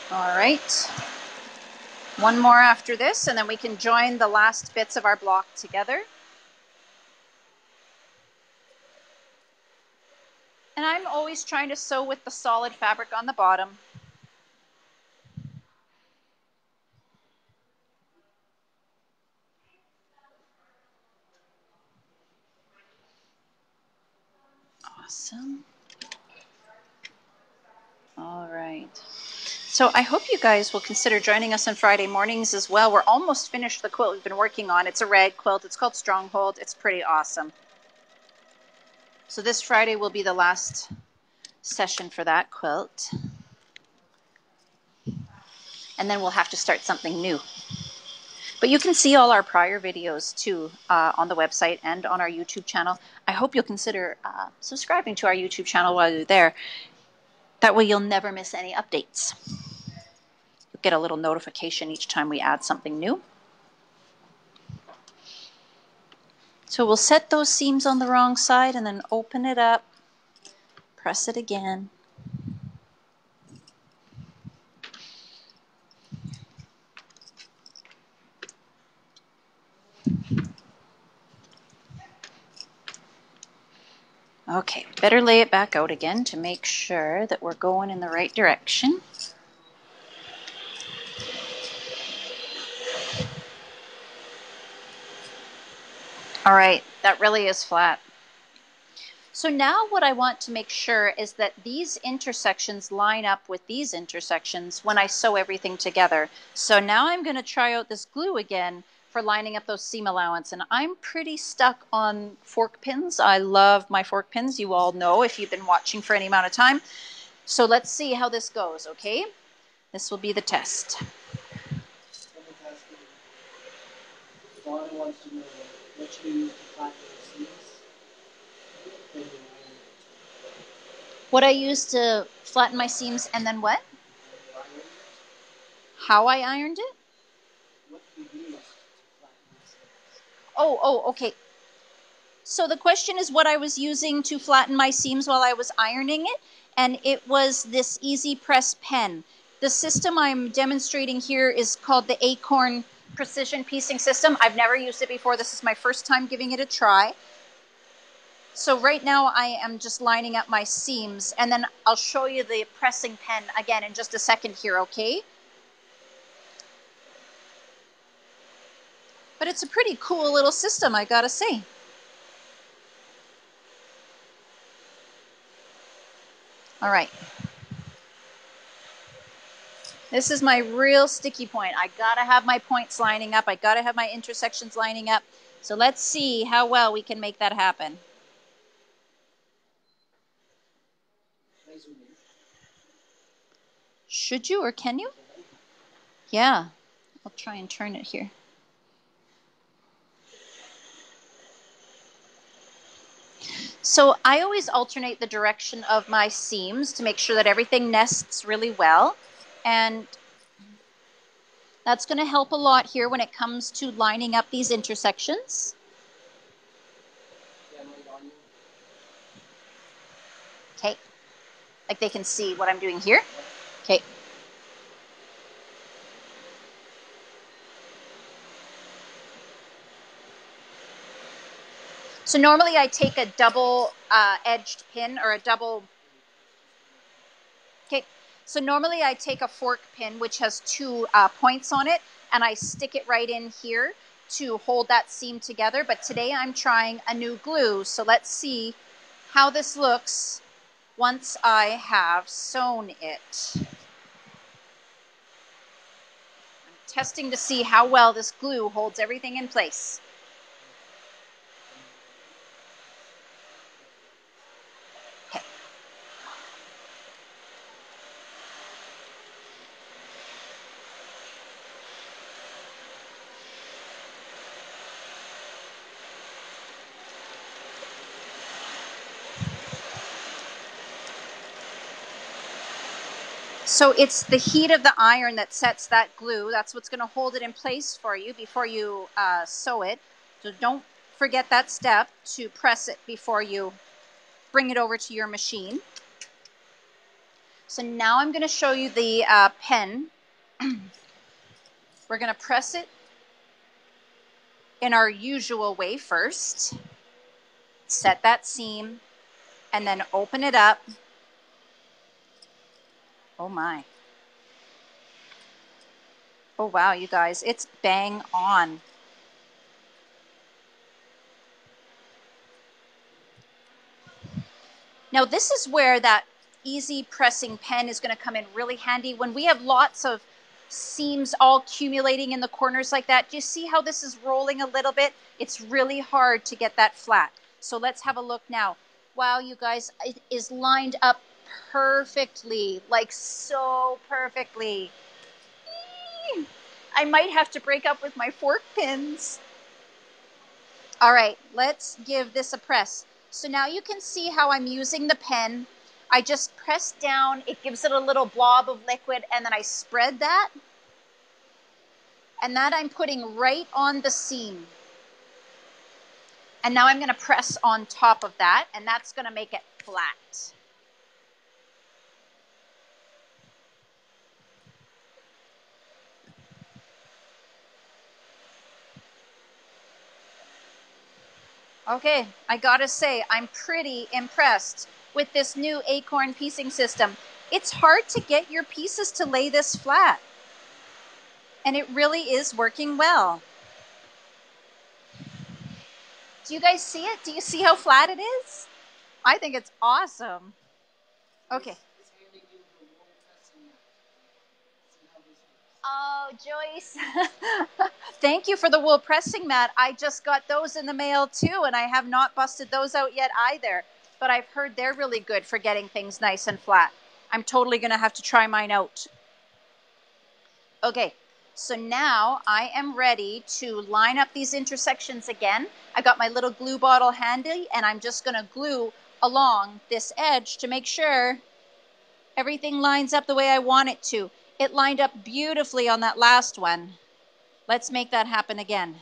All right. One more after this, and then we can join the last bits of our block together. And I'm always trying to sew with the solid fabric on the bottom. Awesome. All right. So I hope you guys will consider joining us on Friday mornings as well. We're almost finished the quilt we've been working on. It's a rag quilt. It's called Stronghold. It's pretty awesome. So this Friday will be the last session for that quilt. And then we'll have to start something new. But you can see all our prior videos too on the website and on our YouTube channel. I hope you'll consider subscribing to our YouTube channel while you're there. That way you'll never miss any updates. You'll get a little notification each time we add something new. So we'll set those seams on the wrong side and then open it up, press it again. Okay, better lay it back out again to make sure that we're going in the right direction. All right, that really is flat. So now what I want to make sure is that these intersections line up with these intersections when I sew everything together. So now I'm going to try out this glue again for lining up those seam allowance. And I'm pretty stuck on fork pins. I love my fork pins. You all know if you've been watching for any amount of time. So let's see how this goes, okay? This will be the test. Dawn wants to know what you use to flatten your seams. What I use to flatten my seams and then what? How I ironed it? What you use to flatten your seams. Oh, okay. So the question is what I was using to flatten my seams while I was ironing it, and it was this Easy Press pen. The system I'm demonstrating here is called the Acorn Precision Piecing System. I've never used it before. This is my first time giving it a try. So right now I am just lining up my seams, and then I'll show you the pressing pen again in just a second here, okay? But it's a pretty cool little system, I gotta say. All right. This is my real sticky point. I gotta have my points lining up. I gotta have my intersections lining up. So let's see how well we can make that happen. Should you or can you? Yeah. I'll try and turn it here. So I always alternate the direction of my seams to make sure that everything nests really well. And that's going to help a lot here when it comes to lining up these intersections. Okay. Like they can see what I'm doing here. Okay. So normally I take a double edged pin or a double. Okay. So normally I take a fork pin which has two points on it and I stick it right in here. to hold that seam together, but today I'm trying a new glue. So let's see how this looks once I have sewn it. I'm testing to see how well this glue holds everything in place. Okay. So it's the heat of the iron that sets that glue. That's what's going to hold it in place for you before you sew it. So don't forget that step to press it before you bring it over to your machine. So now I'm going to show you the pen. We're going to press it in our usual way first. Set that seam and then open it up. Oh my. Oh wow, you guys, it's bang on. Now this is where that easy pressing pen is going to come in really handy. When we have lots of seams all accumulating in the corners like that, do you see how this is rolling a little bit? It's really hard to get that flat. So let's have a look now. Wow, you guys, it is lined up perfectly, like so perfectly. I might have to break up with my fork pins. All right, let's give this a press. So now you can see how I'm using the pen. I just press down, it gives it a little blob of liquid, and then I spread that. And that I'm putting right on the seam. And now I'm going to press on top of that, and that's going to make it flat. Okay, I gotta say, I'm pretty impressed with this new Acorn piecing system. It's hard to get your pieces to lay this flat, and it really is working well. Do you guys see it? Do you see how flat it is? I think it's awesome. Okay. Oh, Joyce. Thank you for the wool pressing mat. I just got those in the mail too, and I have not busted those out yet either. But I've heard they're really good for getting things nice and flat. I'm totally going to have to try mine out. Okay, so now I am ready to line up these intersections again. I got my little glue bottle handy, and I'm just going to glue along this edge to make sure everything lines up the way I want it to. It lined up beautifully on that last one. Let's make that happen again.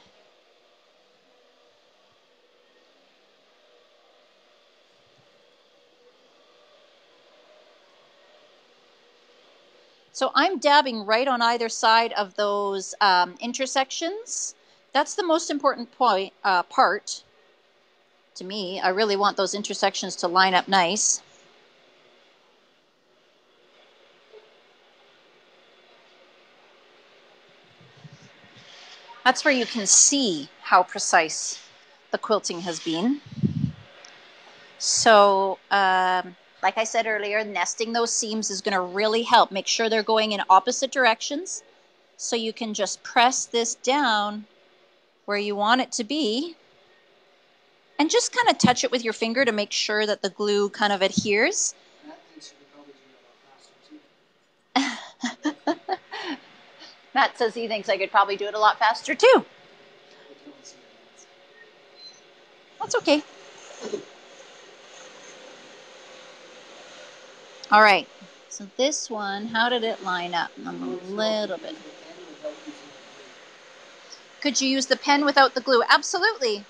So I'm dabbing right on either side of those intersections. That's the most important part to me. I really want those intersections to line up nice. That's where you can see how precise the quilting has been. So, like I said earlier, nesting those seams is going to really help. Make sure they're going in opposite directions. So you can just press this down where you want it to be. And just kind of touch it with your finger to make sure that the glue kind of adheres. Matt says he thinks I could probably do it a lot faster too. That's okay. All right. So this one, how did it line up? A little bit. Could you use the pen without the glue? Absolutely.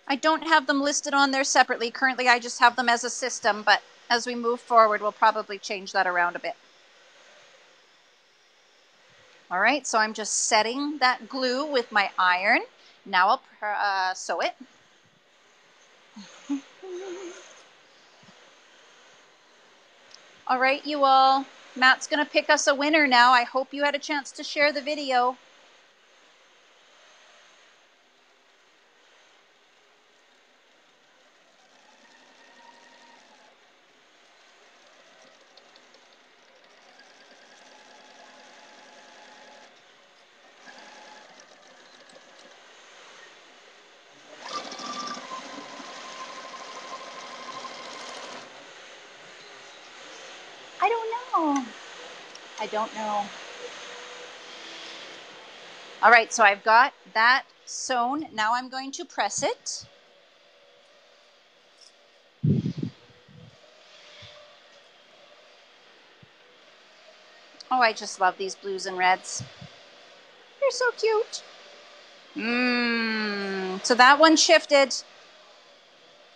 I don't have them listed on there separately. Currently, I just have them as a system, but as we move forward, we'll probably change that around a bit. All right, so I'm just setting that glue with my iron. Now I'll sew it. All right, you all. Matt's going to pick us a winner now. I hope you had a chance to share the video. I don't know. All right, so I've got that sewn. Now I'm going to press it. Oh, I just love these blues and reds. They're so cute. So that one shifted.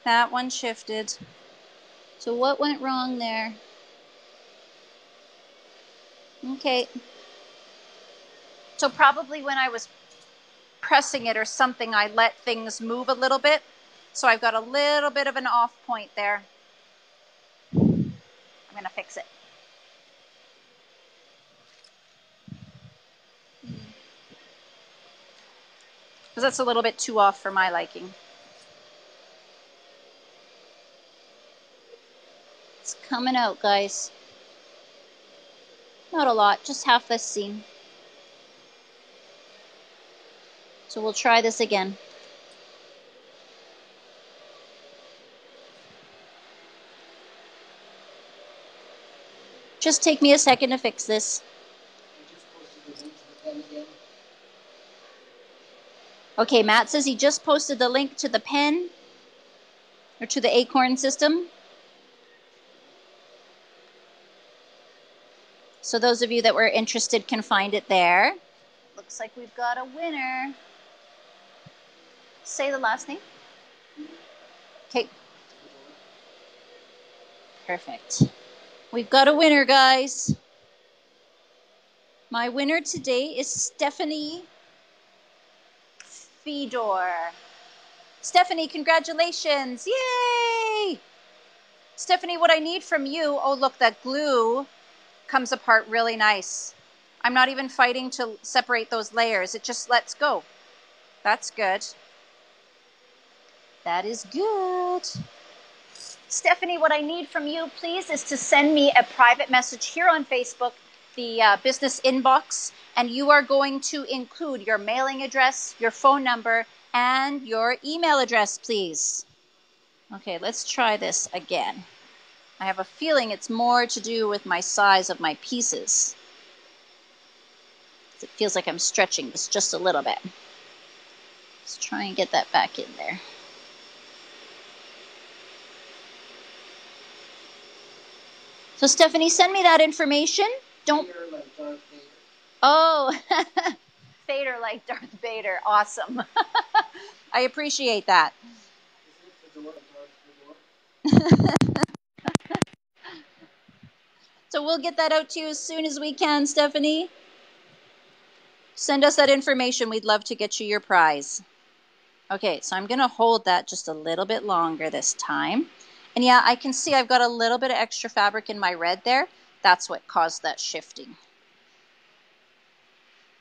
That one shifted. So what went wrong there? Okay. So probably when I was pressing it or something, I let things move a little bit. So I've got a little bit of an off point there. I'm going to fix it. Because that's a little bit too off for my liking. It's coming out, guys. Not a lot, just half this seam. So we'll try this again. Just take me a second to fix this. Okay, Matt says he just posted the link to the pen, or to the Acorn system. So those of you that were interested can find it there. Looks like we've got a winner. Say the last name. Okay. Perfect. We've got a winner, guys. My winner today is Stephanie Fedor. Stephanie, congratulations. Yay! Stephanie, what I need from you, oh look, that glue comes apart really nice. I'm not even fighting to separate those layers. It just lets go. That's good. That is good. Stephanie, what I need from you, please, is to send me a private message here on Facebook, the business inbox, and you are going to include your mailing address, your phone number, and your email address, please. Okay, let's try this again. I have a feeling it's more to do with my size of my pieces. It feels like I'm stretching this just a little bit. Let's try and get that back in there. So Stephanie, send me that information. Don't. Fader like Darth Vader. Oh, Fader like Darth Vader. Awesome. I appreciate that. So we'll get that out to you as soon as we can, Stephanie. Send us that information. We'd love to get you your prize. Okay, so I'm going to hold that just a little bit longer this time. And yeah, I can see I've got a little bit of extra fabric in my red there. That's what caused that shifting.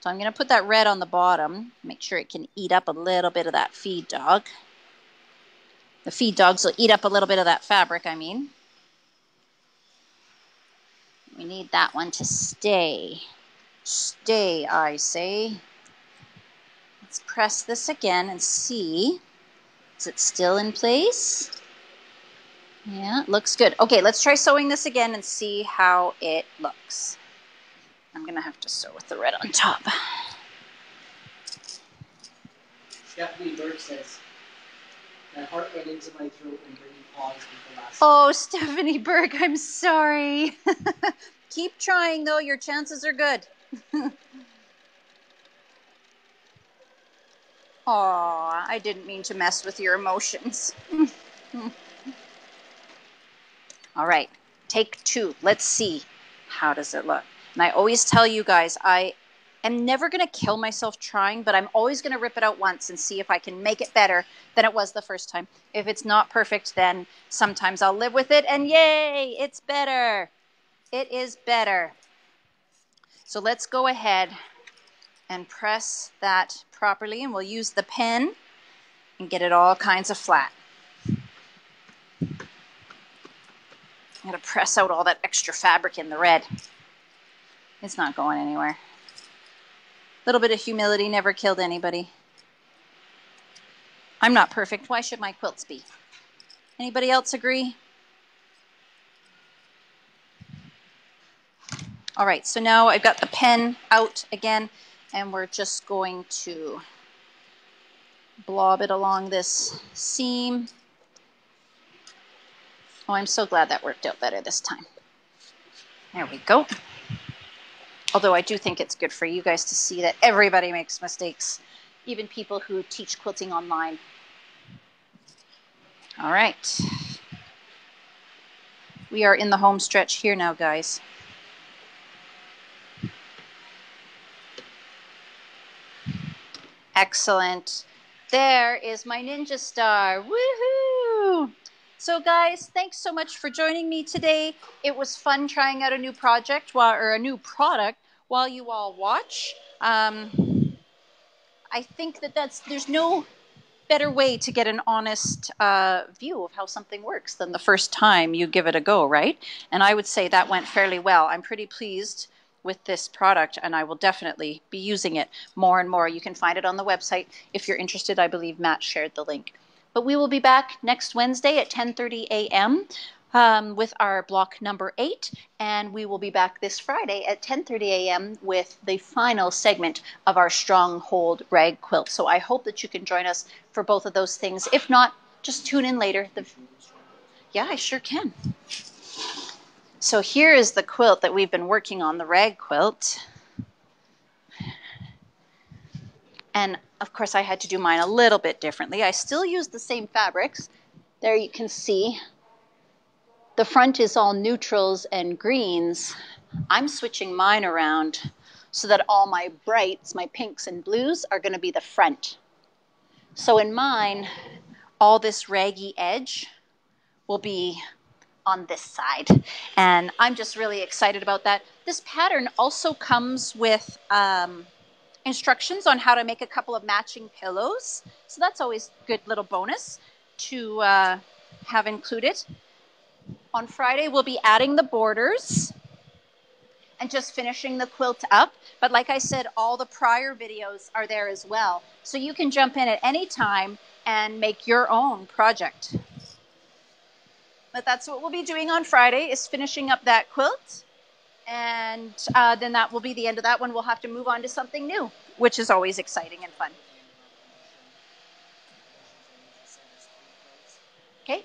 So I'm going to put that red on the bottom. Make sure it can eat up a little bit of that feed dog. The feed dogs will eat up a little bit of that fabric, I mean. We need that one to stay. Stay, I say. Let's press this again and see. Is it still in place? Yeah, it looks good. Okay, let's try sewing this again and see how it looks. I'm going to have to sew with the red on top. Stephanie Burke says, my heart went into my throat when Bradie paused with the last. Oh, Stephanie Burke, I'm sorry. Keep trying, though. Your chances are good. Aw, I didn't mean to mess with your emotions. All right, take two. Let's see. How does it look? And I always tell you guys, I am never going to kill myself trying, but I'm always going to rip it out once and see if I can make it better than it was the first time. If it's not perfect, then sometimes I'll live with it, and yay, it's better. It is better. So let's go ahead and press that properly, and we'll use the pen and get it all kinds of flat. I'm going to press out all that extra fabric in the red. It's not going anywhere. A little bit of humility never killed anybody. I'm not perfect. Why should my quilts be? Anybody else agree? All right, so now I've got the pen out again, and we're just going to blob it along this seam. Oh, I'm so glad that worked out better this time. There we go. Although I do think it's good for you guys to see that everybody makes mistakes, even people who teach quilting online. All right. We are in the home stretch here now, guys. Excellent. There is my ninja star. Woohoo! So guys, thanks so much for joining me today. It was fun trying out a new project or a new product while you all watch. I think there's no better way to get an honest view of how something works than the first time you give it a go, right? And I would say that went fairly well. I'm pretty pleased with this product, and I will definitely be using it more and more. You can find it on the website if you're interested. I believe Matt shared the link. But we will be back next Wednesday at 10:30 a.m. With our block number 8, and we will be back this Friday at 10:30 a.m. with the final segment of our Stronghold rag quilt. So I hope that you can join us for both of those things. If not, just tune in later. Yeah, I sure can. So here is the quilt that we've been working on, the rag quilt. And of course I had to do mine a little bit differently. I still use the same fabrics. There you can see the front is all neutrals and greens. I'm switching mine around so that all my brights, my pinks and blues, are going to be the front. So in mine, all this raggy edge will be on this side. And I'm just really excited about that. This pattern also comes with instructions on how to make a couple of matching pillows. So that's always a good little bonus to have included. On Friday, we'll be adding the borders and just finishing the quilt up. But like I said, all the prior videos are there as well. So you can jump in at any time and make your own project. But that's what we'll be doing on Friday, is finishing up that quilt. And then that will be the end of that one. We'll have to move on to something new, which is always exciting and fun. Okay,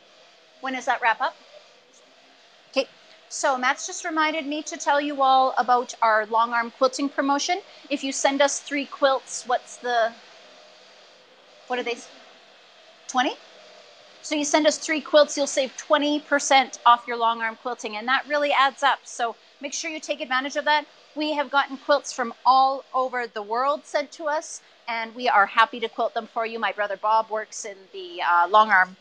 when does that wrap up? Okay, so Matt's just reminded me to tell you all about our long arm quilting promotion. If you send us 3 quilts, what are they? 20? So you send us 3 quilts, you'll save 20% off your long arm quilting, and that really adds up. So make sure you take advantage of that. We have gotten quilts from all over the world sent to us, and we are happy to quilt them for you. My brother Bob works in the long arm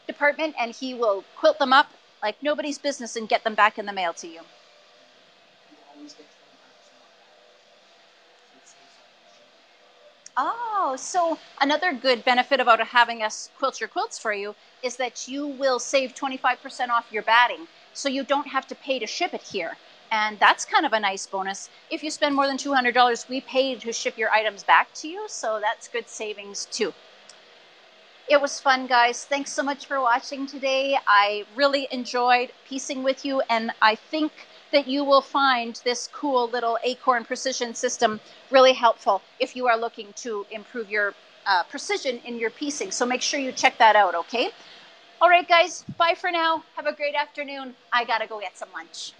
department, and he will quilt them up like nobody's business and get them back in the mail to you. Oh, so another good benefit about having us quilt your quilts for you is that you will save 25% off your batting, so you don't have to pay to ship it here. And that's kind of a nice bonus. If you spend more than $200, we pay to ship your items back to you, so that's good savings too. It was fun, guys. Thanks so much for watching today. I really enjoyed piecing with you, and I think that you will find this cool little acorn precision system really helpful if you are looking to improve your precision in your piecing. So make sure you check that out, okay? All right, guys, bye for now. Have a great afternoon. I gotta go get some lunch.